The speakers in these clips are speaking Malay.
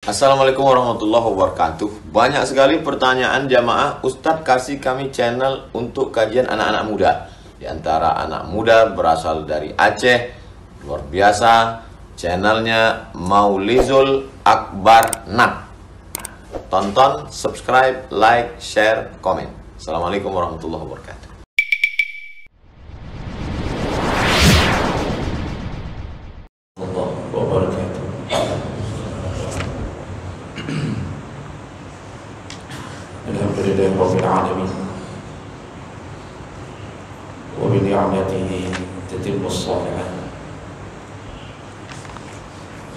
Assalamualaikum warahmatullahi wabarakatuh. Banyak sekali pertanyaan jamaah, Ustadz kasih kami channel untuk kajian anak-anak muda. Di antara anak muda berasal dari Aceh, luar biasa, channelnya Maulizul Akbar Nak. Tonton, subscribe, like, share, komen. Assalamualaikum warahmatullahi wabarakatuh. Alhamdulillah Rabbil Alamin, wa bi ni'matihi tatimmu as-salihat.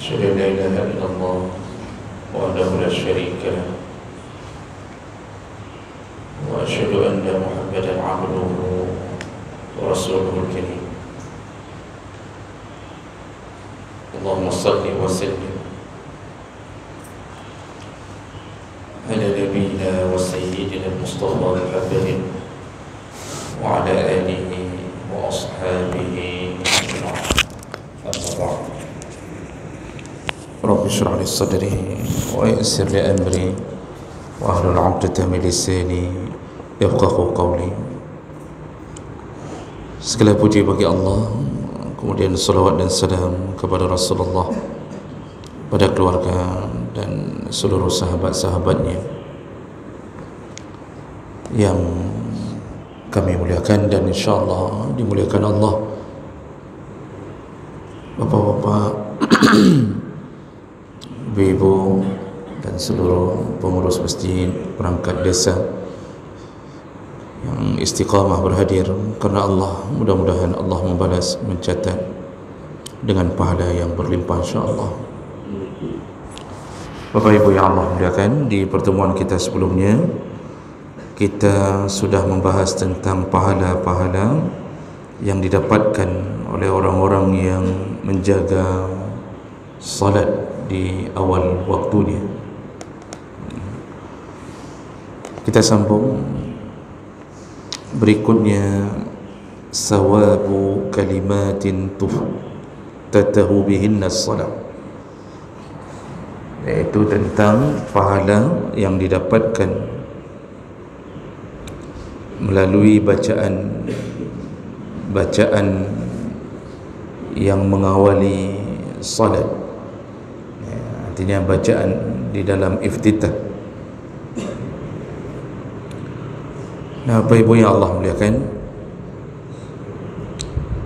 Asyhadu an la ilaha illallah wahdahu la syarika lah, wa asyhadu anna Muhammadan 'abduhu wa rasuluhul karim. Allahumma shalli wa sallim ala nabiyyina wa sayyidina Mustafa Muhammadin wa ala alihi wa ashabihi amma ba'd. Rabbi shrah li sadri wa yassir li amri wa ahlul 'uqdatam min lisani yafqahu qawli. Segala puji bagi Allah, kemudian salawat dan salam kepada Rasulullah, pada keluarga dan seluruh sahabat-sahabatnya yang kami muliakan dan insyaAllah dimuliakan Allah. Bapak-bapak, ibu-ibu dan seluruh pengurus masjid, perangkat desa yang istiqamah berhadir kerana Allah, mudah-mudahan Allah membalas, mencatat dengan pahala yang berlimpah insyaAllah. Bapak Ibu yang Allah muliakan, di pertemuan kita sebelumnya kita sudah membahas tentang pahala-pahala yang didapatkan oleh orang-orang yang menjaga salat di awal waktunya. Kita sambung berikutnya, sawabu kalimatin tatahu bihinna salat, iaitu tentang pahala yang didapatkan melalui bacaan yang mengawali salat, artinya bacaan di dalam iftitah. Nah, Bapak Ibu yang Allah muliakan,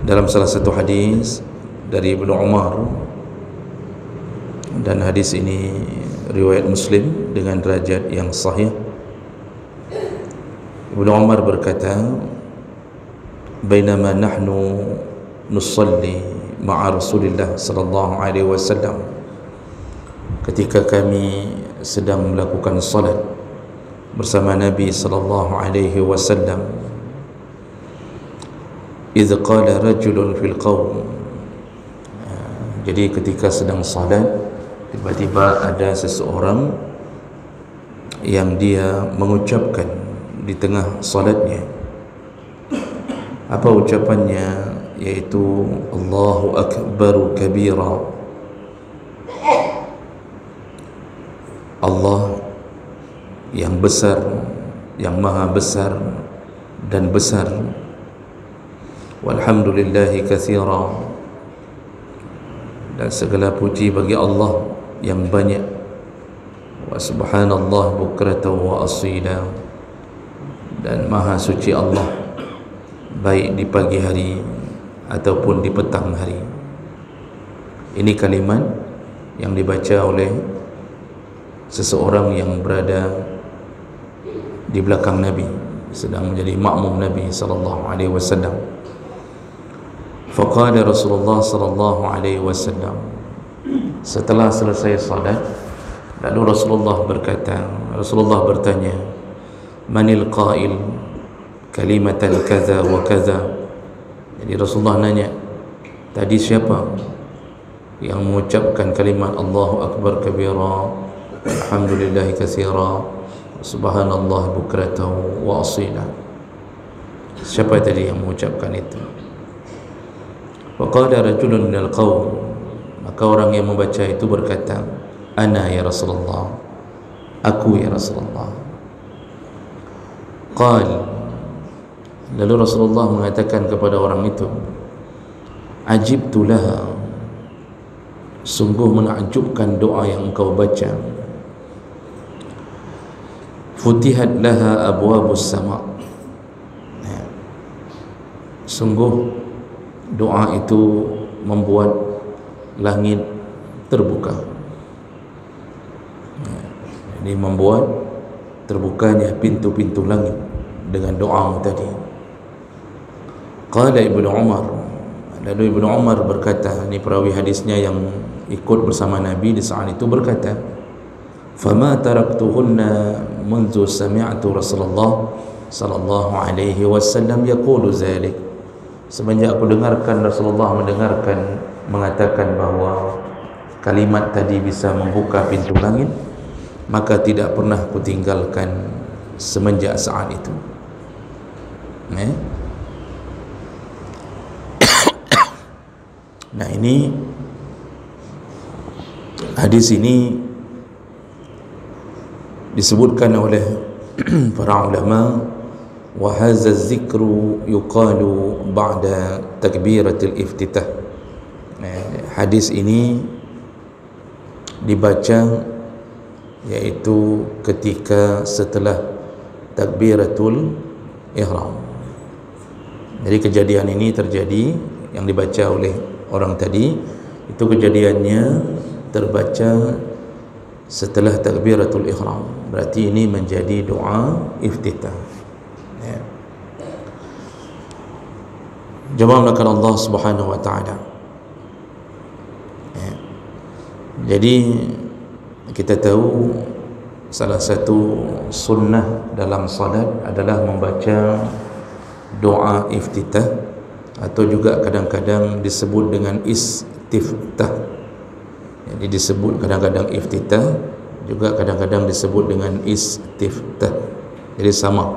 dalam salah satu hadis dari Ibnu Umar, dan hadis ini riwayat Muslim dengan derajat yang sahih, Ibnu Umar berkata, bainama nahnu nusalli ma'a Rasulillah sallallahu alaihi wasallam, ketika kami sedang melakukan salat bersama Nabi sallallahu alaihi wasallam, idz qala rajulun fil qaum, jadi ketika sedang salat tiba-tiba ada seseorang yang dia mengucapkan di tengah salatnya. Apa ucapannya? Yaitu Allahu Akbar kabira, Allah yang besar, yang maha besar dan besar, walhamdulillahi katsira, dan segala puji bagi Allah yang banyak, wa subhanallah bukratan wa asila, dan maha suci Allah baik di pagi hari ataupun di petang hari. Ini kalimat yang dibaca oleh seseorang yang berada di belakang Nabi, sedang menjadi makmum Nabi sallallahu alaihi wasallam. Faqala Rasulullah sallallahu alaihi wasallam, setelah selesai salat, lalu Rasulullah bertanya, manil qail kalimatan kaza wa kaza. Jadi Rasulullah nanya, tadi siapa yang mengucapkan kalimat Allahu Akbar kabira, alhamdulillahi katsira, subhanallah bukratan wa asila? Siapa tadi yang mengucapkan itu? Wa qala rajulun minal qaum, maka orang yang membaca itu berkata, ana ya Rasulullah, aku ya Rasulullah. Qal, lalu Rasulullah mengatakan kepada orang itu, ajibtu laha, sungguh menakjubkan doa yang engkau baca. Futihat laha abwabus sama, sungguh doa itu membuat langit terbuka. Ini membuat terbukanya pintu-pintu langit dengan doa tadi. Qala Ibnu Umar, lalu Ibnu Umar berkata, ini perawi hadisnya yang ikut bersama Nabi di saat itu, berkata, fama taraktuhunna munzu sami'tu Rasulullah sallallahu alaihi wasallam yaqulu zalik, semenjak aku dengarkan Rasulullah mengatakan bahawa kalimat tadi bisa membuka pintu langit, maka tidak pernah kutinggalkan semenjak saat itu. Nah, ini hadis ini disebutkan oleh para ulama, wa hadza dzikru yuqalu ba'da takbiratil iftitah. Hadis ini dibaca yaitu ketika setelah takbiratul ihram. Jadi kejadian ini terjadi, yang dibaca oleh orang tadi itu kejadiannya terbaca setelah takbiratul ihram. Berarti ini menjadi doa iftitah. Jamaah Allah Subhanahu wa taala. Jadi kita tahu salah satu sunnah dalam salat adalah membaca doa iftitah, atau juga kadang-kadang disebut dengan istiftah. Jadi disebut kadang-kadang iftitah, juga kadang-kadang disebut dengan istiftah. Jadi sama,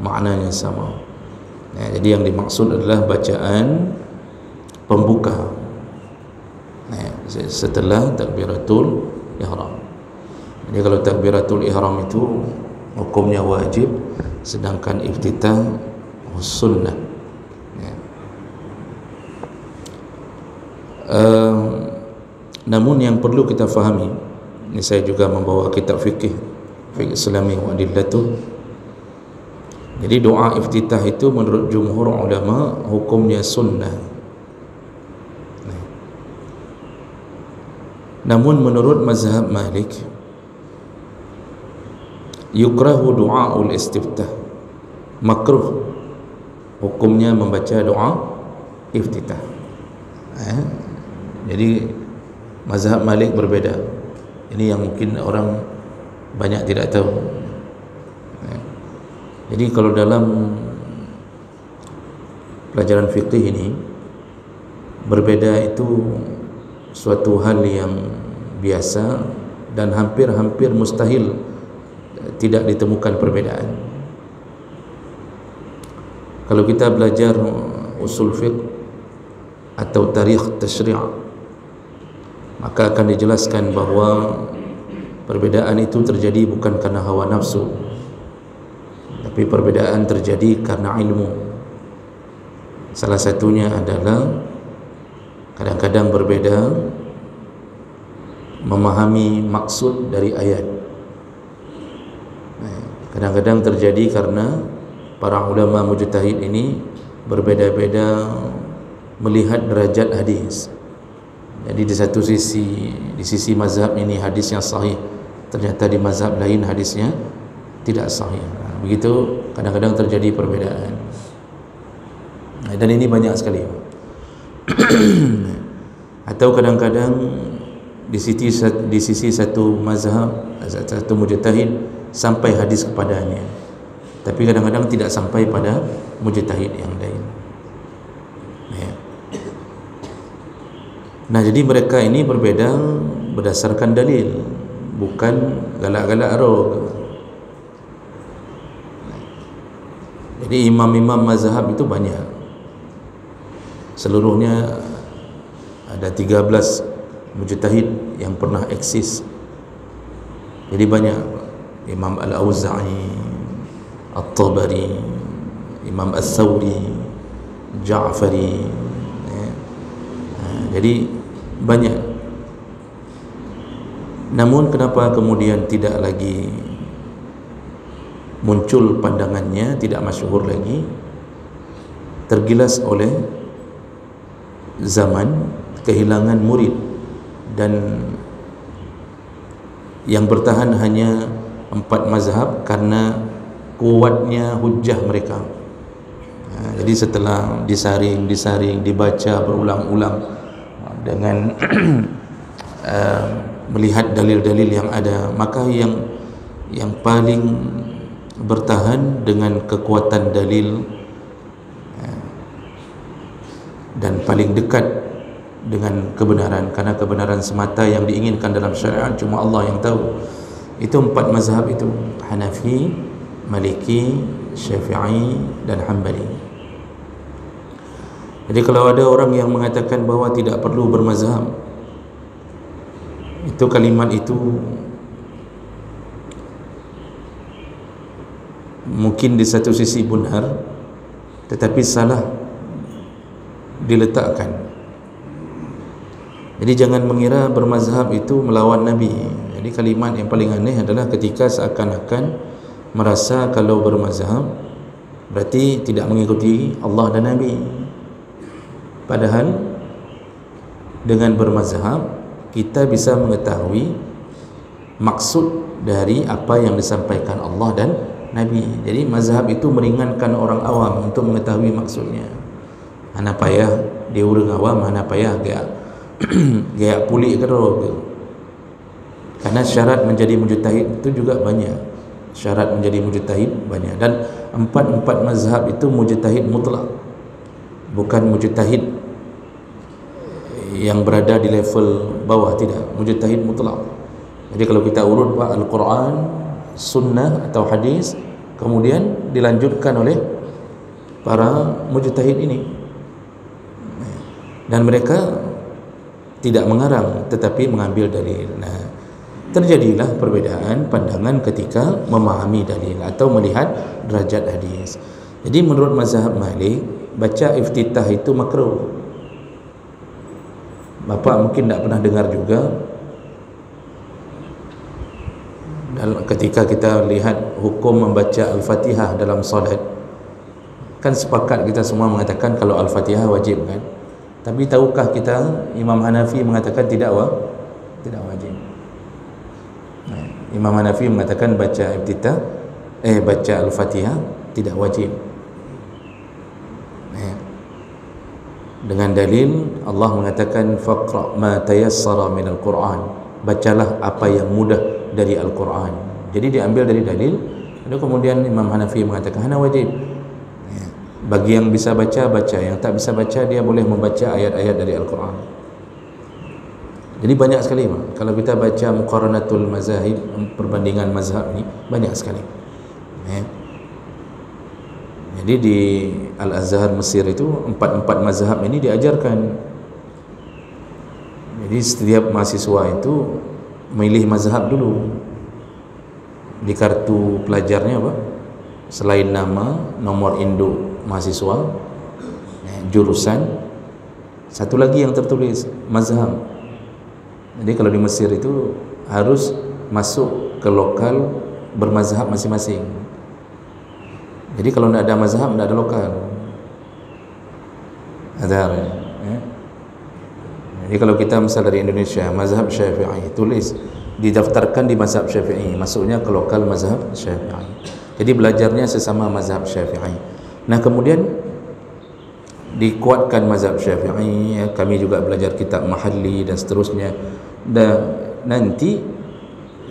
maknanya sama. Jadi yang dimaksud adalah bacaan pembuka setelah takbiratul ihram. Jadi kalau takbiratul ihram itu hukumnya wajib, sedangkan iftitah sunnah. Namun yang perlu kita fahami, ini saya juga membawa kitab fikih Islami wa adillatuh. Jadi doa iftitah itu menurut jumhur ulama hukumnya sunnah. Namun menurut mazhab Malik, yukrahu du'aul istiftah, makruh hukumnya membaca doa iftitah. Jadi mazhab Malik berbeda. Ini yang mungkin orang banyak tidak tahu. Jadi kalau dalam pelajaran fikih ini, berbeda itu suatu hal yang biasa dan hampir-hampir mustahil tidak ditemukan perbedaan. Kalau kita belajar usul fiqh atau tarikh tasyri', maka akan dijelaskan bahawa perbedaan itu terjadi bukan karena hawa nafsu, tapi perbedaan terjadi karena ilmu. Salah satunya adalah kadang-kadang berbeda memahami maksud dari ayat. Kadang-kadang terjadi karena para ulama mujtahid ini berbeda-beda melihat derajat hadis. Jadi di satu sisi, di sisi mazhab ini hadisnya sahih, ternyata di mazhab lain hadisnya tidak sahih. Begitu kadang-kadang terjadi perbedaan. Dan ini banyak sekali. Atau kadang-kadang di sisi satu mazhab, satu mujtahid sampai hadis kepadanya, tapi kadang-kadang tidak sampai pada mujtahid yang lain. Nah, jadi mereka ini berbeda berdasarkan dalil, bukan galak-galak arog. Jadi imam-imam mazhab itu banyak. Seluruhnya ada 13 mujtahid yang pernah eksis Jadi banyak, Imam Al-Auza'i, At-Tabari, Imam As-Sawri, Ja'fari, ya. Jadi banyak. Namun kenapa kemudian tidak lagi muncul pandangannya, tidak masyhur lagi? Tergilas oleh zaman, kehilangan murid, dan yang bertahan hanya 4 mazhab karena kuatnya hujjah mereka. Jadi setelah disaring, dibaca berulang-ulang dengan melihat dalil-dalil yang ada, maka yang paling bertahan dengan kekuatan dalil dan paling dekat dengan kebenaran, karena kebenaran semata yang diinginkan dalam syariat cuma Allah yang tahu. Itu 4 mazhab itu, Hanafi, Maliki, Syafi'i dan Hanbali. Jadi kalau ada orang yang mengatakan bahawa tidak perlu bermazhab, itu kalimat itu mungkin di satu sisi benar, tetapi salah diletakkan. Jadi jangan mengira bermazhab itu melawan Nabi. Jadi kalimat yang paling aneh adalah ketika seakan-akan merasa kalau bermazhab berarti tidak mengikuti Allah dan Nabi. Padahal dengan bermazhab kita bisa mengetahui maksud dari apa yang disampaikan Allah dan Nabi. Jadi mazhab itu meringankan orang awam untuk mengetahui maksudnya. Hana payah dia orang awam, hana payah gaya pulih ke roh. Karena syarat menjadi mujtahid itu juga banyak. Syarat menjadi mujtahid banyak, dan empat mazhab itu mujtahid mutlak, bukan mujtahid yang berada di level bawah, tidak, mujtahid mutlak. Jadi kalau kita urut Al-Quran, sunnah atau hadis, kemudian dilanjutkan oleh para mujtahid ini, dan mereka tidak mengarang tetapi mengambil dalil. Nah, terjadilah perbedaan pandangan ketika memahami dalil atau melihat derajat hadis. Jadi menurut mazhab Malik, baca iftitah itu makruh. Bapak mungkin tak pernah dengar juga, ketika kita lihat hukum membaca Al-Fatihah dalam solat, kan sepakat kita semua mengatakan kalau Al-Fatihah wajib, kan? Tapi tahukah kita Imam Hanafi mengatakan tidak wajib. Imam Hanafi mengatakan baca iftitah, baca Al-Fatihah tidak wajib. Dengan dalil Allah mengatakan faqra ma tayassara min al-Quran, bacalah apa yang mudah dari Al-Quran. Jadi diambil dari dalil. Lalu kemudian Imam Hanafi mengatakan hana wajib. Bagi yang bisa baca, yang tak bisa baca dia boleh membaca ayat-ayat dari Al-Quran. Jadi banyak sekali, kalau kita baca muqaranatul mazahib, perbandingan mazhab ni banyak sekali. Jadi di Al-Azhar Mesir itu empat mazhab ini diajarkan. Jadi setiap mahasiswa itu memilih mazhab dulu. Di kartu pelajarnya apa? Selain nama, nomor induk mahasiswa, jurusan, satu lagi yang tertulis mazhab. Jadi kalau di Mesir itu harus masuk ke lokal bermazhab masing-masing. Jadi kalau tidak ada mazhab, tidak ada lokal. Azhar, ya. Jadi kalau kita misal dari Indonesia, mazhab Syafi'i, tulis didaftarkan di mazhab Syafi'i, masuknya ke lokal mazhab Syafi'i. Jadi belajarnya sesama mazhab Syafi'i. Nah kemudian dikuatkan mazhab Syafi'i, ya, kami juga belajar kitab Mahalli dan seterusnya. Dan nanti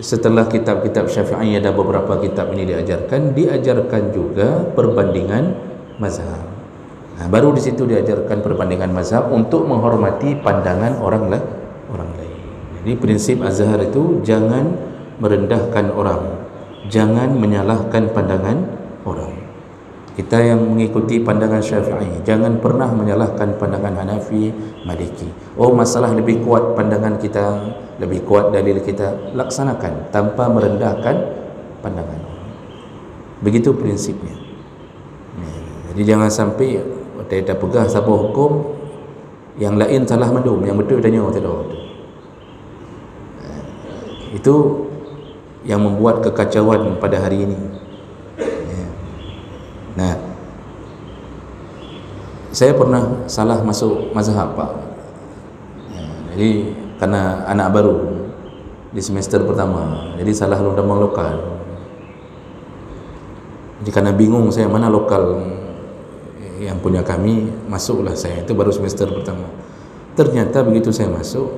setelah kitab-kitab Syafi'i ada beberapa kitab ini diajarkan juga perbandingan mazhab. Nah, baru di situ diajarkan perbandingan mazhab untuk menghormati pandangan orang lain. Jadi prinsip Azhar itu jangan merendahkan orang, jangan menyalahkan pandangan orang. Kita yang mengikuti pandangan Syafi'i jangan pernah menyalahkan pandangan Hanafi, Maliki. Oh, masalah lebih kuat pandangan kita lebih kuat dalil kita, laksanakan tanpa merendahkan pandangan. Begitu prinsipnya. Jadi jangan sampai kita pegang siapa hukum, yang lain salah mandum, yang betul tanya orang tidak betul. Itu yang membuat kekacauan pada hari ini. Nah, saya pernah salah masuk mazhab, Pak. Jadi karena anak baru di semester pertama, jadi salah undang lokal. Jadi karena bingung saya mana lokal yang punya kami, masuklah saya, itu baru semester pertama. Ternyata begitu saya masuk,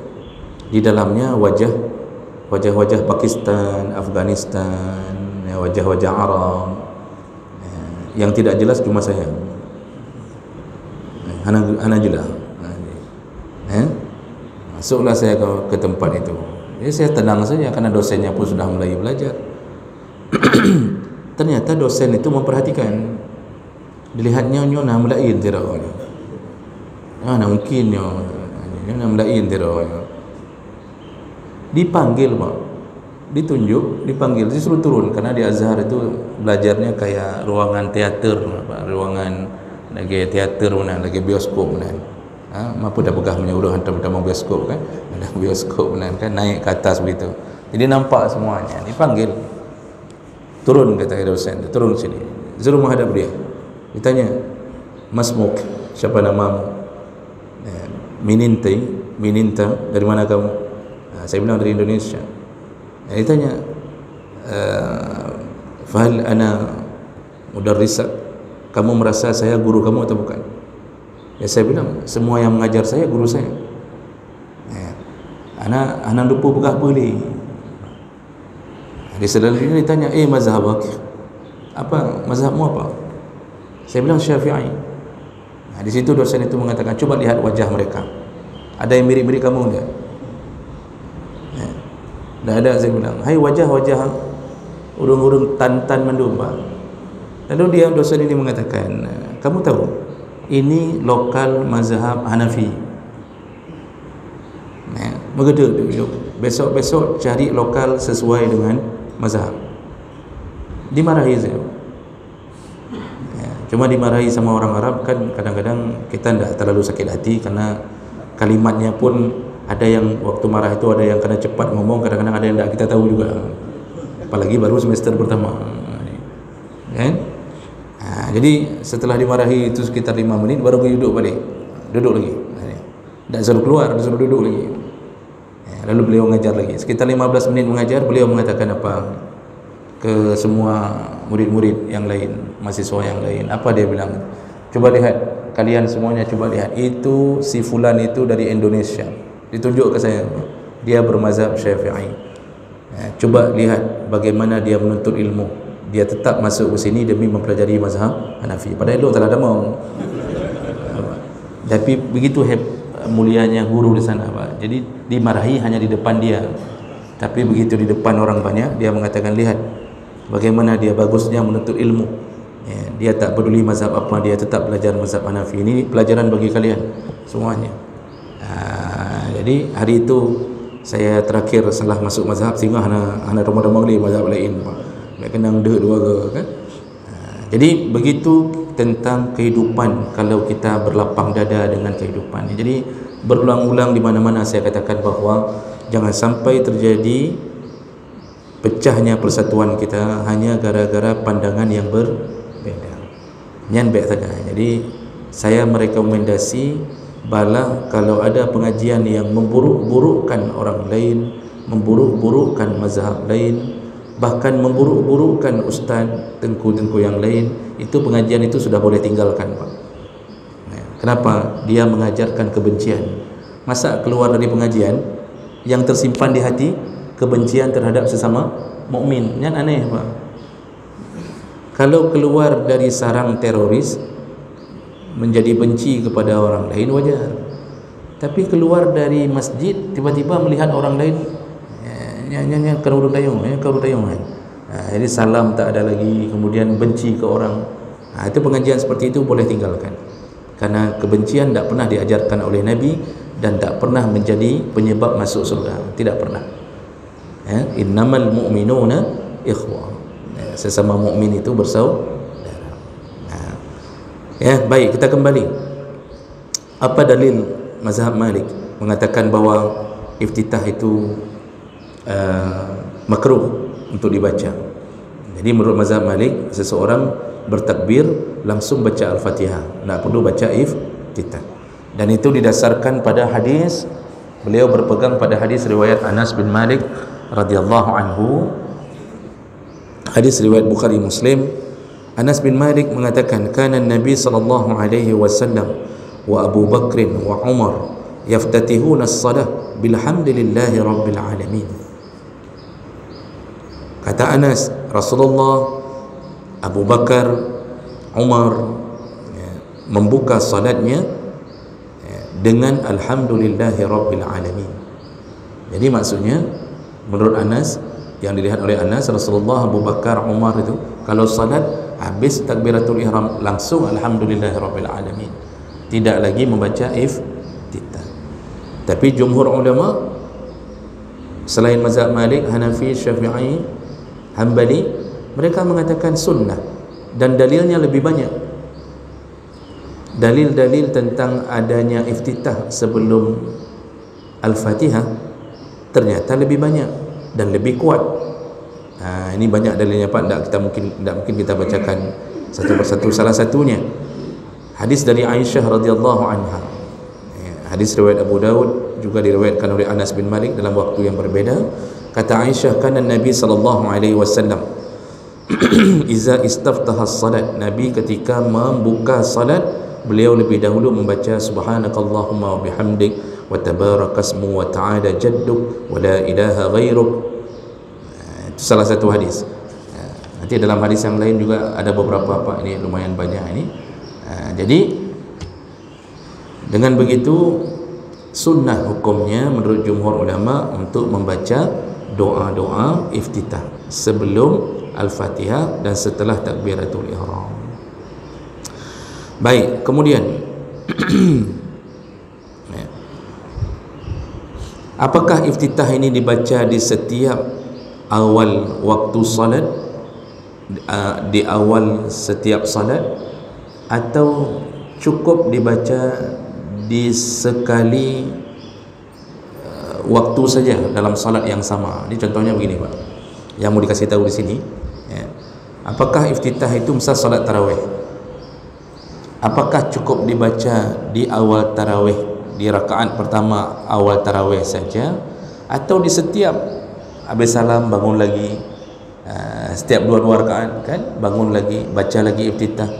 di dalamnya wajah-wajah Pakistan, Afghanistan, wajah-wajah Arab, yang tidak jelas cuma saya. Ana jelas. Masuklah saya ke tempat itu. Jadi saya tenang saja karena dosennya pun sudah mulai belajar. Ternyata dosen itu memperhatikan. Dilihatnya nak melain tidak. Nak mungkin nak melain tidak. Dipanggil, Pak. Ditunjuk, dipanggil, disuruh turun karena di Azhar itu belajarnya kayak ruangan teater, Pak. Ruangan lagi teater mana, lagi bioskop mana. Mampu dah pegah menyuruh hantar pertama bioskop kan, ada bioskop kan, naik ke atas begitu. Jadi nampak semuanya. Dipanggil, turun kata dosen, turun sini, suruh menghadap dia. Ditanya, Masmuk, siapa namamu? Mininta, dari mana kamu? Saya bilang dari Indonesia. Ditanya, Fahal ana mudarrisak, kamu merasa saya guru kamu atau bukan? Ya saya bilang, semua yang mengajar saya guru saya. Anak lupa pegah boleh. Di selanjutnya ditanya, mazhabak, apa mazhabmu apa? Saya bilang Syafi'i. Di situ dosen itu mengatakan, coba lihat wajah mereka, ada yang mirip-mirip kamu enggak? Tidak ada. Saya bilang, hai wajah-wajah urung-urung tan-tan mendumba. Lalu dia dosen ini mengatakan, kamu tahu ini lokal mazhab Hanafi. Begitu, besok-besok cari lokal sesuai dengan mazhab. Dimarahi saya. Cuma dimarahi sama orang Arab kan, kadang-kadang kita tidak terlalu sakit hati karena kalimatnya pun ada yang waktu marah itu ada yang kena cepat ngomong, kadang-kadang ada yang tidak kita tahu juga. Apalagi baru semester pertama. Kan? Jadi setelah dimarahi itu sekitar 5 menit baru duduk balik. Duduk lagi. Tak suruh keluar, disuruh duduk lagi. Lalu beliau mengajar lagi. Sekitar 15 menit mengajar, beliau mengatakan apa ke semua murid-murid yang lain, mahasiswa yang lain. Apa dia bilang? Coba lihat, kalian semuanya coba lihat. Itu si fulan itu dari Indonesia. Ditunjuk ke saya. Dia bermazhab Syafi'i. Coba lihat bagaimana dia menuntut ilmu. Dia tetap masuk ke sini demi mempelajari mazhab Hanafi. Padahal elok tak ada mau. Tapi begitu mulianya guru di sana, Pak. Jadi dimarahi hanya di depan dia. Tapi begitu di depan orang banyak, dia mengatakan, lihat bagaimana dia bagusnya menuntut ilmu. Dia tak peduli mazhab apa, dia tetap belajar mazhab Hanafi. Ini pelajaran bagi kalian semuanya. Jadi hari itu saya terakhir salah masuk mazhab sehingga hana ramai-ramai mazhab lain, Pak. Nak kenang dua ke kan. Jadi begitu tentang kehidupan kalau kita berlapang dada dengan kehidupan. Jadi berulang-ulang di mana-mana saya katakan bahawa jangan sampai terjadi pecahnya persatuan kita hanya gara-gara pandangan yang berbeza. Nyan baik saja. Jadi saya merekomendasi bala kalau ada pengajian yang memburuk-burukkan orang lain, memburuk-burukkan mazhab lain, bahkan memburuk-burukkan ustaz tengku-tengku yang lain, itu pengajian itu sudah boleh tinggalkan, Pak. Kenapa? Dia mengajarkan kebencian. Masa keluar dari pengajian yang tersimpan di hati kebencian terhadap sesama mukmin? Yang aneh, Pak. Kalau keluar dari sarang teroris menjadi benci kepada orang lain wajar. Tapi keluar dari masjid tiba-tiba melihat orang lain yang karudung dayung, kan. Jadi salam tak ada lagi, kemudian benci ke orang. Itu pengajian seperti itu boleh tinggalkan. Karena kebencian tidak pernah diajarkan oleh Nabi, dan tak pernah menjadi penyebab masuk surga, tidak pernah. Innamal mu'minuna ikhwah, sesama mukmin itu bersaudara. Baik, kita kembali. Apa dalil mazhab Malik mengatakan bahawa iftitah itu makruh untuk dibaca? Jadi menurut mazhab Malik, seseorang bertakbir langsung baca Al-Fatihah, tak perlu baca iftitah. Dan itu didasarkan pada hadis, beliau berpegang pada hadis riwayat Anas bin Malik radhiyallahu anhu, hadis riwayat Bukhari Muslim. Anas bin Malik mengatakan, kana Nabi sallallahu alaihi wasallam wa Abu Bakr wa Umar yaftatihuna as-salah bilhamdilillahi rabbil alamin. Kata Anas, Rasulullah, Abu Bakar, Umar membuka salatnya dengan alhamdulillahi rabbil alamin. Jadi maksudnya menurut Anas, yang dilihat oleh Anas, Rasulullah, Abu Bakar, Umar itu kalau salat habis takbiratul ihram langsung alhamdulillahi rabbil alamin, tidak lagi membaca iftitah. Tapi jumhur ulama selain mazhab Malik, Hanafi, Syafi'i, Hanbali, mereka mengatakan sunnah, dan dalilnya lebih banyak. Dalil-dalil tentang adanya iftitah sebelum Al-Fatihah ternyata lebih banyak dan lebih kuat. Ini banyak dalilnya Pak, tidak mungkin kita bacakan satu persatu. Salah satunya hadis dari Aisyah radhiyallahu anha. Hadis riwayat Abu Daud, juga diriwayatkan oleh Anas bin Malik dalam waktu yang berbeda. Kata Aisyah, kana Nabi sallallahu alaihi wasallam iza istaftaha as-salat, Nabi ketika membuka salat, beliau lebih dahulu membaca subhanakallahumma wa bihamdik wa tabarakasmu wa ta'ala jadduk wa la ilaha ghairuk. Itu salah satu hadis. Nanti dalam hadis yang lain juga ada beberapa apa, ini lumayan banyak ini. Jadi dengan begitu sunnah hukumnya menurut jumhur ulama untuk membaca doa-doa iftitah sebelum Al-Fatihah dan setelah takbiratul ihram. Baik, kemudian apakah iftitah ini dibaca di setiap awal waktu salat, di awal setiap salat, atau cukup dibaca di sekali waktu saja dalam salat yang sama? Ini contohnya begini Pak, yang mau dikasih tahu di sini. Apakah iftitah itu misal salat tarawih, apakah cukup dibaca di awal tarawih, di rakaat pertama awal tarawih saja, atau di setiap habis salam bangun lagi, setiap dua rakaat kan bangun lagi baca lagi iftitah,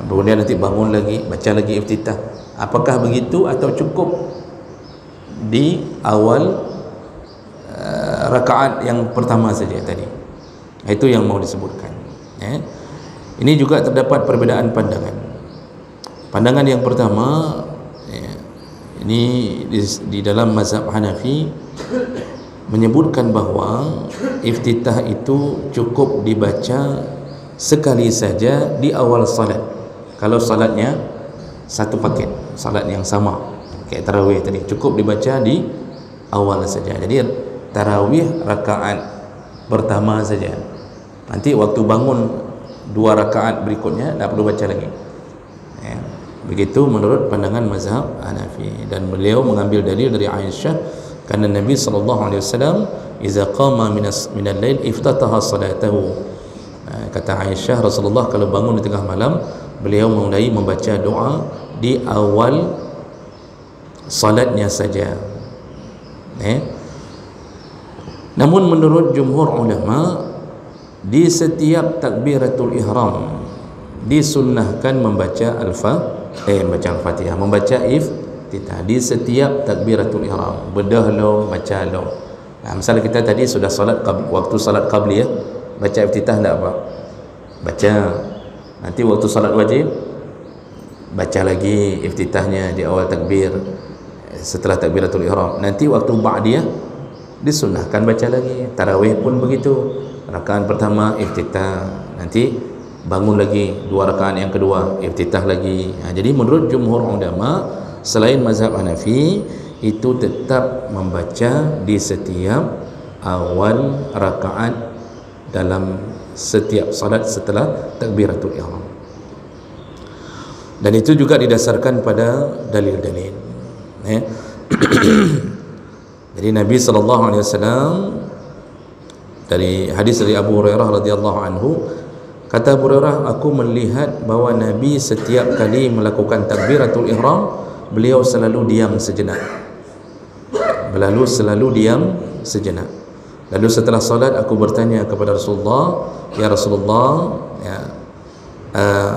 kemudian nanti bangun lagi baca lagi iftitah? Apakah begitu atau cukup di awal rakaat yang pertama saja tadi? Itu yang mau disebutkan. Ini juga terdapat perbedaan pandangan. Pandangan yang pertama, ini di dalam mazhab Hanafi menyebutkan bahawa iftitah itu cukup dibaca sekali saja di awal salat. Kalau salatnya satu paket, salat yang sama kayak tarawih tadi, cukup dibaca di awal saja. Jadi tarawih rakaat pertama saja, nanti waktu bangun dua rakaat berikutnya tak perlu baca lagi. Begitu menurut pandangan mazhab Hanafi, dan beliau mengambil dalil dari Aisyah, karena Nabi SAW iza qama minal lail iftataha salatahu. Kata Aisyah, Rasulullah kalau bangun di tengah malam, beliau mulai membaca doa di awal salatnya saja. Namun menurut jumhur ulama, di setiap takbiratul ihram disunnahkan membaca Al-Fatihah, membaca iftitah di setiap takbiratul ihram. Bedah lo, baca lo. Misalnya kita tadi sudah salat waktu salat qabliyah, baca iftitah tak apa? Baca. Nanti waktu salat wajib baca lagi iftitahnya di awal takbir setelah takbiratul ihram. Nanti waktu ba'diyah disunnahkan baca lagi. Tarawih pun begitu, rakaat pertama iftitah, nanti bangun lagi dua rakaat yang kedua iftitah lagi. Jadi menurut jumhur ulama, selain mazhab Hanafi itu tetap membaca di setiap awal rakaat dalam setiap salat setelah takbiratul ihram. Dan itu juga didasarkan pada dalil-dalil. Jadi Nabi SAW, dari hadis dari Abu Hurairah radhiyallahu anhu, kata Abu Hurairah, aku melihat bahawa Nabi setiap kali melakukan takbiratul ihram, beliau selalu diam sejenak. Lalu setelah salat aku bertanya kepada Rasulullah, ya Rasulullah, ya,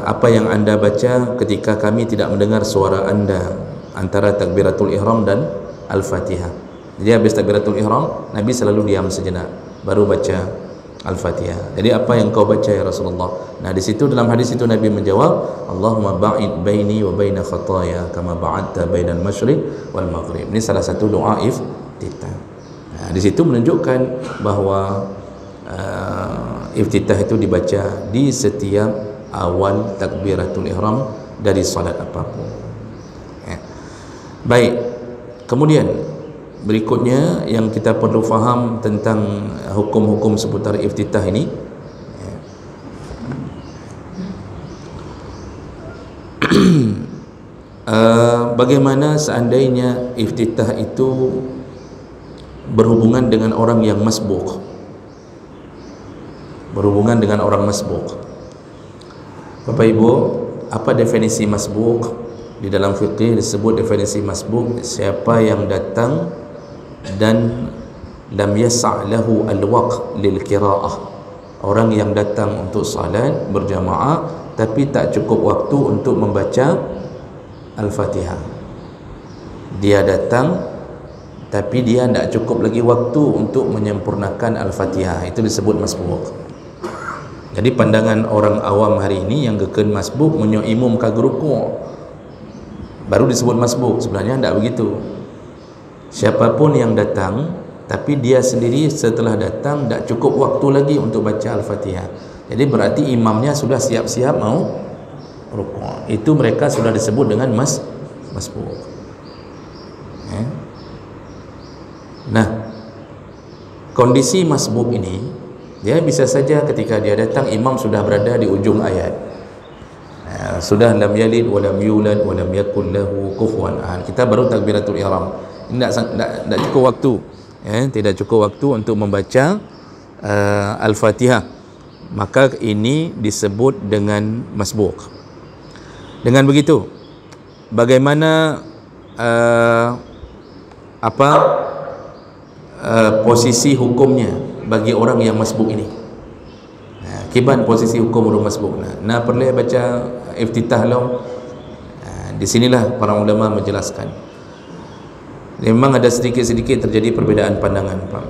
apa yang anda baca ketika kami tidak mendengar suara anda antara takbiratul ihram dan al-fatihah? Jadi habis takbiratul ihram Nabi selalu diam sejenak baru baca al-fatihah. Jadi apa yang kau baca ya Rasulullah? Nah di situ, dalam hadis itu Nabi menjawab, Allahumma ba'id baini wa baina khataya kama ba'adta bainal masyriq wal maghrib. Ini salah satu doa iftitah. Nah, di situ menunjukkan bahawa iftitah itu dibaca di setiap awal takbiratul ihram dari salat apapun. Baik, kemudian berikutnya yang kita perlu faham tentang hukum-hukum seputar iftitah ini, bagaimana seandainya iftitah itu berhubungan dengan orang yang masbuk, Bapak Ibu, apa definisi masbuk? Di dalam fiqih disebut definisi masbuk, siapa yang datang dan lam yasa' lahu al-waqt lil qiraah, orang yang datang untuk salat berjamaah tapi tak cukup waktu untuk membaca al-Fatihah. Dia datang tapi dia tak cukup lagi waktu untuk menyempurnakan al-Fatihah, itu disebut masbuk. Jadi pandangan orang awam hari ini yang geken masbuk, menyok imam kagak rukuk baru disebut masbuk. Sebenarnya tidak begitu. Siapapun yang datang tapi dia sendiri setelah datang tak cukup waktu lagi untuk baca al-Fatihah, jadi berarti imamnya sudah siap-siap mau rukuk, itu mereka sudah disebut dengan masbuk. Nah, kondisi masbuk ini dia bisa saja ketika dia datang imam sudah berada di ujung ayat, sudah lam yalid wa lam yulad wa lam yakul lahu kufuwan ahad, kita baru takbiratul ihram. Ini tidak cukup waktu, tidak cukup waktu untuk membaca al-Fatihah, maka ini disebut dengan masbuk. Dengan begitu, bagaimana posisi hukumnya bagi orang yang masbuk ini? Kiban posisi hukum orang masbuk. Nah perlu baca iftitah lo. Di sinilah para ulama menjelaskan. Memang ada sedikit-sedikit terjadi perbezaan pandangan, Pak.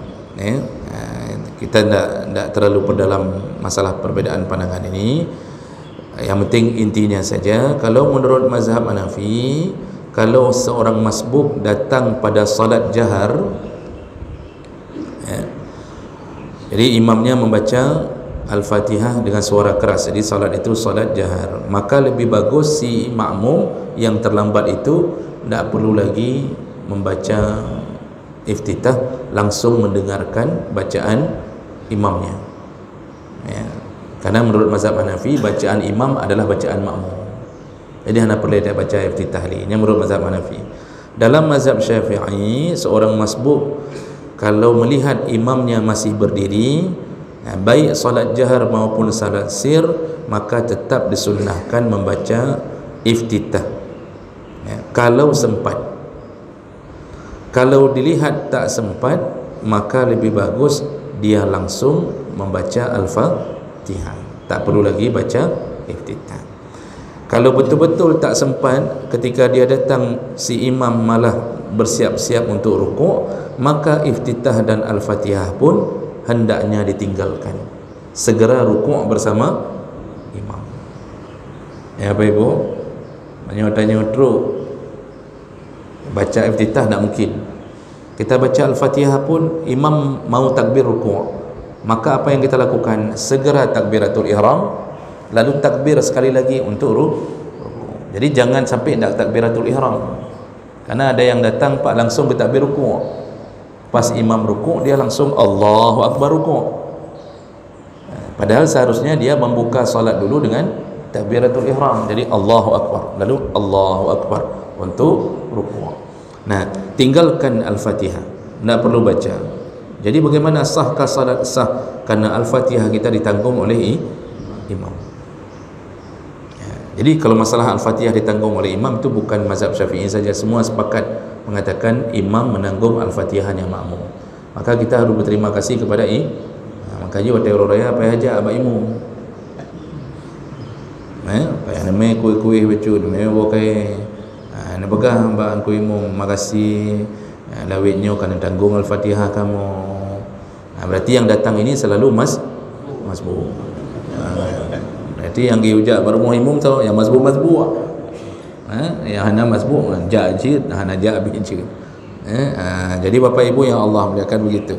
Kita tidak terlalu perdalam masalah perbezaan pandangan ini. Yang penting intinya saja, kalau menurut mazhab Hanafi, kalau seorang masbuk datang pada salat jahar, jadi imamnya membaca al-Fatihah dengan suara keras, jadi salat itu salat jahar, maka lebih bagus si makmum yang terlambat itu tidak perlu lagi membaca iftitah, langsung mendengarkan bacaan imamnya. Karena menurut mazhab Hanafi bacaan imam adalah bacaan makmum, jadi anda perlu baca iftitah ini. Ini menurut mazhab Hanafi. Dalam mazhab Syafi'i, seorang masbuk kalau melihat imamnya masih berdiri, baik salat jahar maupun salat sir, maka tetap disunnahkan membaca iftitah kalau sempat. Kalau dilihat tak sempat, maka lebih bagus dia langsung membaca al-Fatihah, tak perlu lagi baca iftitah. Kalau betul-betul tak sempat, ketika dia datang si imam malah bersiap-siap untuk rukuk, maka iftitah dan al-Fatihah pun hendaknya ditinggalkan, segera rukuk bersama imam. Ya Bapak Ibu, tanya terus baca iftitah tak mungkin. Kita baca al-Fatihah pun imam mau takbir rukuk, maka apa yang kita lakukan? Segera takbiratul ihram, lalu takbir sekali lagi untuk rukuk. Jadi jangan sampai tak takbiratul ihram. Karena ada yang datang Pak langsung bertakbir rukuk, pas imam rukuk dia langsung Allahu Akbar rukuk, padahal seharusnya dia membuka solat dulu dengan takbiratul ihram. Jadi Allahu Akbar, lalu Allahu Akbar untuk rukuk. Nah, tinggalkan Al-Fatihah, tidak perlu baca. Jadi bagaimana sahkah salat? Sah karena Al-Fatihah kita ditanggung oleh imam. Jadi kalau masalah Al-Fatihah ditanggung oleh imam itu bukan mazhab Syafi'i saja, semua sepakat mengatakan imam menanggung Al-Fatihah yang makmum. Maka kita harus berterima kasih kepada makanya waktu raya apa aja abang imam. Apa yang namanya kuih-kuih becut, namanya pakai nak pegang abang kuih imam, makasih lawitnya kena tanggung Al-Fatihah kamu. Berarti yang datang ini selalu masbuk. Berarti yang dihujat baru muhimum tu yang masbuk yang hana masbuk jajid hana jabid. Jadi Bapak Ibu yang Allah muliakan begitu.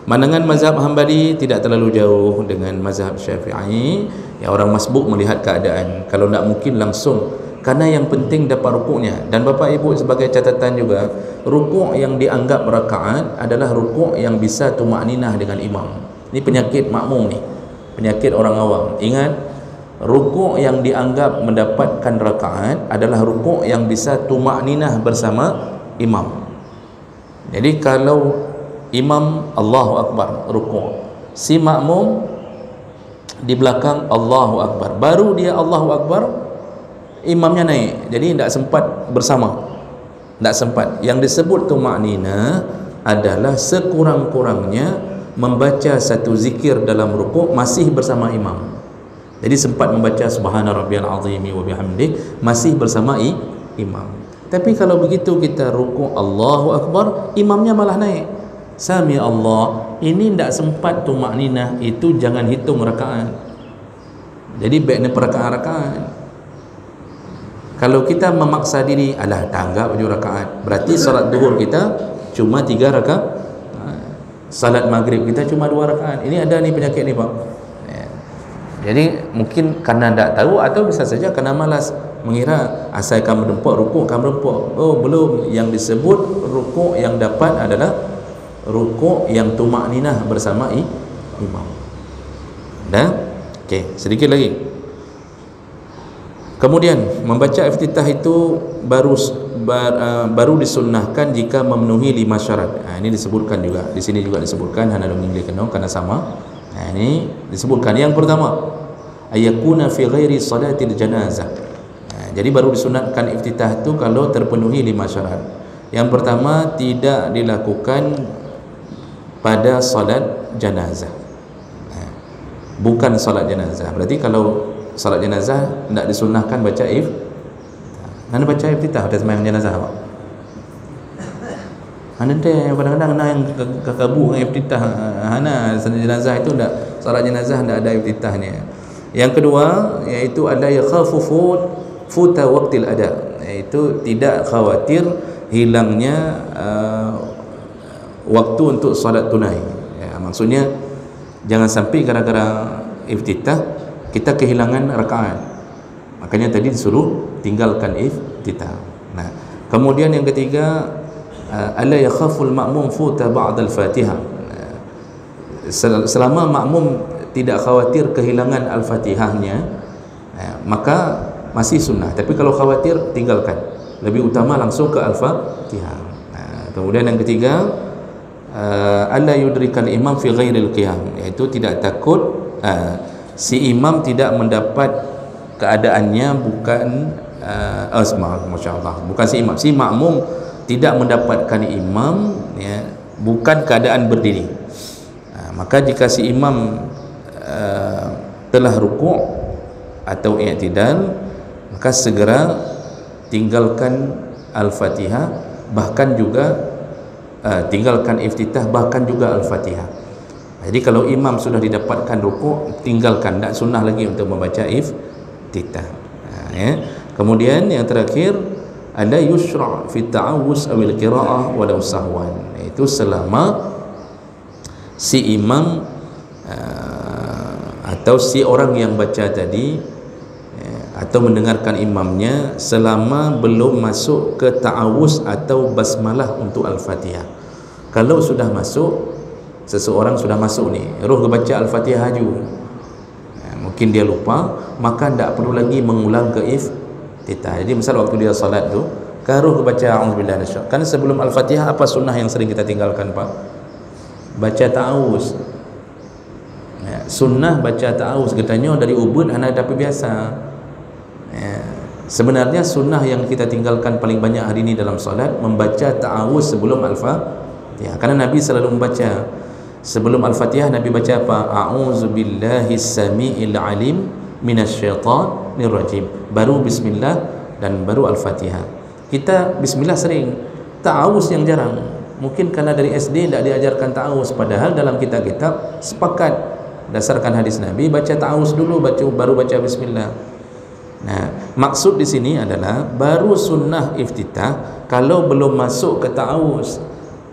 Pandangan mazhab Hambali tidak terlalu jauh dengan mazhab Syafi'i. Yang orang masbuk melihat keadaan, kalau tak mungkin langsung, karena yang penting dapat rukuknya. Dan Bapak Ibu sebagai catatan juga, rukuk yang dianggap rakaat adalah rukuk yang bisa tumakninah dengan imam. Ini penyakit makmum ni, penyakit orang awam. Ingat, rukuk yang dianggap mendapatkan rakaat adalah rukuk yang bisa tumakninah bersama imam. Jadi kalau imam Allahu Akbar rukuk, si makmum di belakang Allahu Akbar, baru dia Allahu Akbar imamnya naik, jadi tidak sempat bersama, tidak sempat. Yang disebut tumakninah adalah sekurang-kurangnya membaca satu zikir dalam rukuk masih bersama imam. Jadi sempat membaca subhana rabbiyal azim wa bihamdih masih bersama imam. Tapi kalau begitu kita rukuk Allahu Akbar, imamnya malah naik, sami Allah, ini tidak sempat tumakninah, itu jangan hitung rakaat. Jadi baiknya perakaat-rakaat. Kalau kita memaksa diri, alah tanggap je rakaat, berarti salat zuhur kita cuma 3 rakaat, salat maghrib kita cuma 2 rakaat. Ini ada ni penyakit ni Pak. Jadi mungkin karena tak tahu atau bisa saja karena malas, mengira asal kamu rempuk rukuk kamu rempuk. Oh belum, yang disebut rukuk yang dapat adalah rukuk yang tumakninah bersama imam. Dan okey, sedikit lagi. Kemudian membaca iftitah itu baru disunnahkan jika memenuhi 5 syarat. Ini disebutkan juga di sini, juga disebutkan hana mengingli karena sama. Ini disebutkan yang pertama, ayakuna fi ghairi salatil janazah. Jadi baru disunatkan iftitah itu kalau terpenuhi 5 syarat. Yang pertama, tidak dilakukan pada salat jenazah, bukan salat jenazah. Berarti kalau salat jenazah tidak disunahkan baca mana baca iftitah pada sembahyang jenazah Pak? Hana teh kadang-kadang yang kekabu dengan iftitah, hana salat jenazah itu tidak, salat jenazah tidak ada iftitahnya. Yang kedua yaitu ada yakhafu futa waqtil ada, iaitu tidak khawatir hilangnya waktu untuk salat tunai. Maksudnya jangan sampai gara-gara iftitah kita kehilangan rakaat. Makanya tadi disuruh tinggalkan iftitah. Nah, kemudian yang ketiga, alla yakhaful ma'mum futa ba'd al-Fatihah. Selama makmum tidak khawatir kehilangan al-Fatihahnya, maka masih sunnah. Tapi kalau khawatir, tinggalkan. Lebih utama langsung ke al-Fatihah. Kemudian yang ketiga, alla yudrikal imam fi ghairil qiyam, iaitu tidak takut si imam tidak mendapat keadaannya, bukan masyaallah, bukan si imam, si makmum tidak mendapatkan imam, bukan keadaan berdiri. Maka jika si imam telah rukuk atau i'tidal, maka segera tinggalkan al-Fatihah, bahkan juga tinggalkan iftitah, bahkan juga al-Fatihah. Jadi kalau imam sudah didapatkan rukuk, tinggalkan, tak sunnah lagi untuk membaca iftitah. Kemudian yang terakhir, ada yusra' fi ta'awuz awil qira'ah walau sahwan, itu selama si imam atau si orang yang baca tadi atau mendengarkan imamnya selama belum masuk ke ta'awuz atau basmalah untuk Al-Fatihah. Kalau sudah masuk, seseorang sudah masuk ni, roh baca Al-Fatihah haju, mungkin dia lupa, maka tak perlu lagi mengulang ke iftitah. Jadi misal waktu dia salat tu, kan roh baca a'udzubillahi minasyaitanir rajim. Kan sebelum Al-Fatihah apa sunnah yang sering kita tinggalkan, Pak? Baca ta'awuz. Sunnah baca ta'awuz, katanya dari ubud anak tapi biasa. Sebenarnya sunnah yang kita tinggalkan paling banyak hari ini dalam solat membaca ta'awuz sebelum Al-Fatihah. Karena Nabi selalu membaca sebelum Al-Fatihah. Nabi baca apa? A'udzubillahi samiil alim minasyaitanir rajim, baru bismillah, dan baru Al-Fatihah. Kita bismillah sering, ta'awuz yang jarang. Mungkin karena dari SD tidak diajarkan ta'awuz, padahal dalam kitab-kitab sepakat dasarkan hadis Nabi baca ta'awuz dulu, baru baca bismillah. Nah, maksud di sini adalah baru sunnah iftitah kalau belum masuk ke ta'awuz.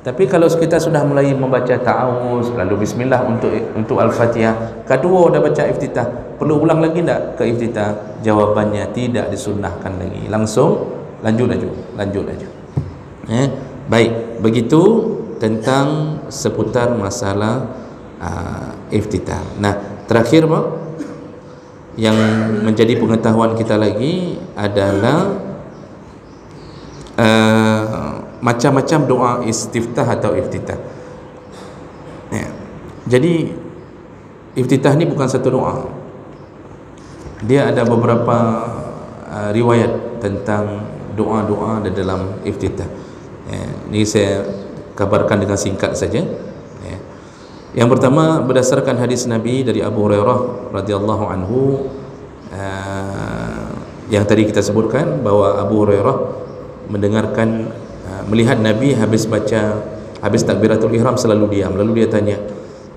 Tapi kalau kita sudah mulai membaca ta'awuz lalu bismillah untuk Al-Fatihah, kedua dah baca iftitah, perlu ulang lagi tak ke iftitah? Jawabannya tidak disunnahkan lagi, langsung lanjut aja. Baik, begitu tentang seputar masalah iftitah. Nah, terakhir Pak, yang menjadi pengetahuan kita lagi adalah macam-macam doa istiftah atau iftitah. Jadi iftitah ni bukan satu doa, dia ada beberapa riwayat tentang doa-doa di dalam iftitah. Ini saya kabarkan dengan singkat saja. Yang pertama, berdasarkan hadis Nabi dari Abu Hurairah radhiyallahu anhu, yang tadi kita sebutkan bahwa Abu Hurairah melihat Nabi habis takbiratul ihram selalu diam, lalu dia tanya,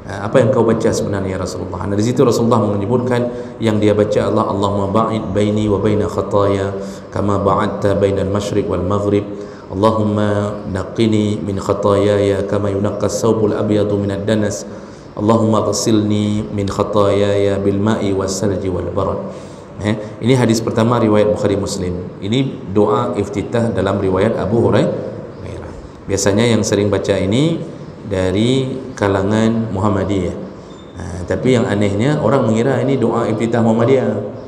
apa yang kau baca sebenarnya ya Rasulullah? Nah, di situ Rasulullah menyebutkan yang dia baca Allahumma ba'id baini wa baina khataaya kama ba'adta bainal masyriq wal maghrib, Allahumma naqqini min khataayaya kama yunaqqas thawbul abyadu minad danas, Allahumma ghsilni min khataayaya bil ma'i was salji wal barad. Ini hadis pertama riwayat Bukhari Muslim. Ini doa iftitah dalam riwayat Abu Hurairah. Biasanya yang sering baca ini dari kalangan Muhammadiyah. Tapi yang anehnya orang mengira ini doa iftitah Muhammadiyah.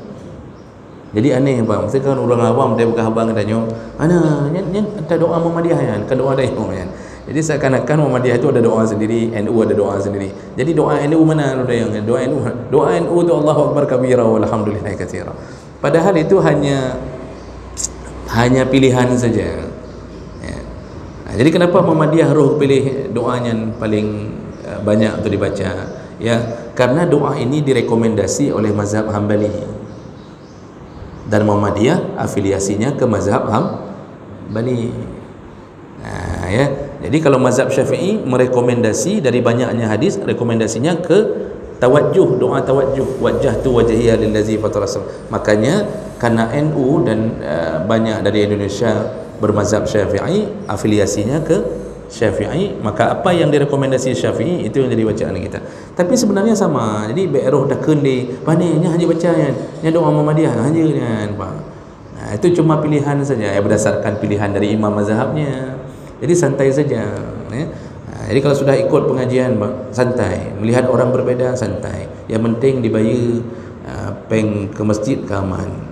Jadi aneh Pak, mesti kan orang awam dia bukan abang tanya, "Ana yang ada doa Muhammadiyah kan doa dia kan." Jadi seakan-akan Muhammadiyah itu ada doa sendiri, NU ada doa sendiri. Jadi doa NU mana ada yang doa NU itu Allahu akbar kabira walhamdulillahi katsira. Padahal itu hanya pilihan saja. Jadi kenapa Muhammadiyah roh pilih doanya yang paling banyak untuk dibaca? Ya, karena doa ini direkomendasi oleh mazhab Hambali. Dan Muhammadiyah afiliasinya ke mazhab Hambali. Ya. Jadi kalau mazhab Syafi'i merekomendasi dari banyaknya hadis, rekomendasinya ke tawajjuh, doa tawajjuh, wajjahtu wajhiya lillazi fatara. Makanya karena NU dan banyak dari Indonesia bermazhab Syafi'i, afiliasinya ke Syafi'i, maka apa yang direkomendasi Syafi'i itu yang jadi bacaan kita. Tapi sebenarnya sama. Jadi be'roh dah kendi, panenya hanya baca nya doa Muhammadiyah hanya kan, Pak. Nah, itu cuma pilihan saja, ya berdasarkan pilihan dari imam mazhabnya. Jadi santai saja, ya. Jadi kalau sudah ikut pengajian, Pak, santai. Melihat orang berbeda, santai. Yang penting dibayar peng ke masjid ke aman.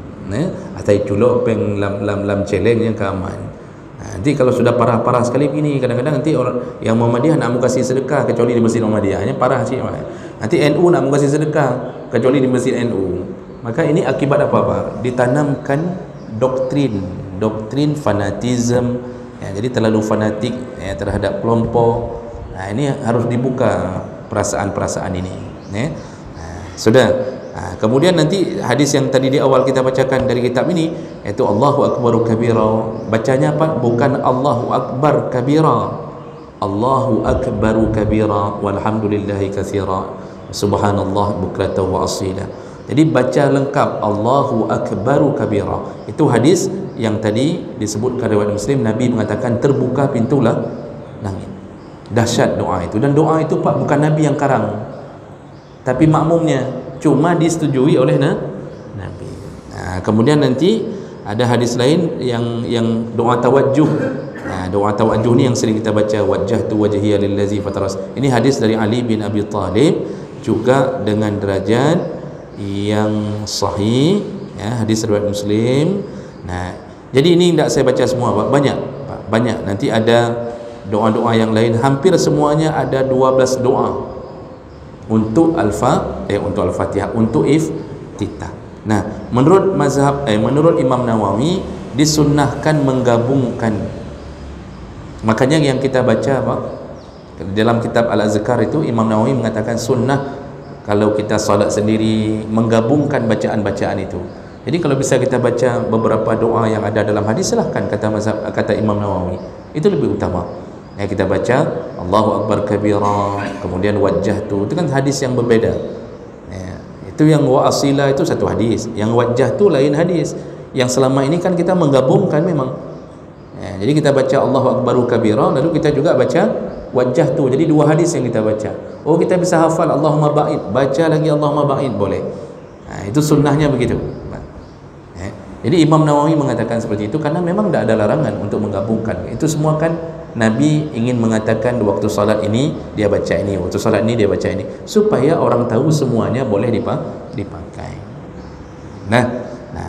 Atau culok peng lam celeng yang ke aman. Nanti kalau sudah parah-parah sekali begini, kadang-kadang nanti orang yang Muhammadiyah nak mau kasih sedekah kecuali di masjid Muhammadiyahnya parah sih. Nanti NU nak mau kasih sedekah kecuali di masjid NU. Maka ini akibat apa Pak? Ditanamkan doktrin fanatisme. Ya, jadi terlalu fanatik ya, terhadap kelompok. Nah, ini harus dibuka perasaan-perasaan ini. Ya. Sudah. Kemudian nanti hadis yang tadi di awal kita bacakan dari kitab ini, yaitu Allahu akbaru kabira. Bacanya apa? Bukan Allahu akbar kabira, Allahu akbaru kabira walhamdulillahi katsira subhanallah bukratan wa asila. Jadi baca lengkap Allahu akbaru kabira. Itu hadis yang tadi disebutkan riwayat Muslim. Nabi mengatakan terbuka pintu langit. Dahsyat doa itu, dan doa itu Pak bukan Nabi yang karang, tapi makmumnya, cuma disetujui oleh Nabi. Nah, Kemudian nanti ada hadis lain yang doa tawajjuh. Doa tawajjuh ni yang sering kita baca, wajjahtu wajhiya lillazi fataras. Ini hadis dari Ali bin Abi Thalib, juga dengan derajat yang sahih, ya, hadis riwayat Muslim. Jadi ini tidak saya baca semua, banyak. Nanti ada doa-doa yang lain, hampir semuanya ada 12 doa untuk Al-Fatihah, untuk iftitah. Menurut mazhab menurut Imam Nawawi disunnahkan menggabungkan. Makanya yang kita baca dalam kitab Al-Azkar itu, Imam Nawawi mengatakan sunnah kalau kita solat sendiri menggabungkan bacaan-bacaan itu. Jadi kalau bisa kita baca beberapa doa yang ada dalam hadis, silahkan, kata Imam Nawawi, itu lebih utama. Kita baca Allahu Akbar kabira, kemudian wajjahtu, itu kan hadis yang berbeda. Itu yang wa asila itu satu hadis, yang wajjahtu lain hadis. Yang selama ini kan kita menggabungkan memang. Jadi kita baca Allahu Akbaru kabira, lalu kita juga baca wajjahtu. Jadi dua hadis yang kita baca. Kita bisa hafal Allahumma ba'id, baca lagi Allahumma ba'id, boleh. Itu sunnahnya begitu. Jadi Imam Nawawi mengatakan seperti itu karena memang tidak ada larangan untuk menggabungkan. Itu semua kan Nabi ingin mengatakan waktu salat ini dia baca ini, waktu salat ini dia baca ini, supaya orang tahu semuanya boleh dipakai.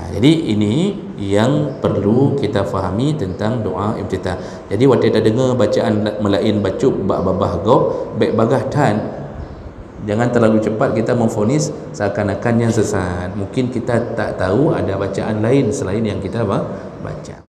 Jadi ini yang perlu kita fahami tentang doa iftitah. Jadi waktu kita dengar bacaan melain bacuk babah gob baik bagah tan, jangan terlalu cepat kita memvonis seakan-akan yang sesat. Mungkin kita tak tahu ada bacaan lain selain yang kita baca.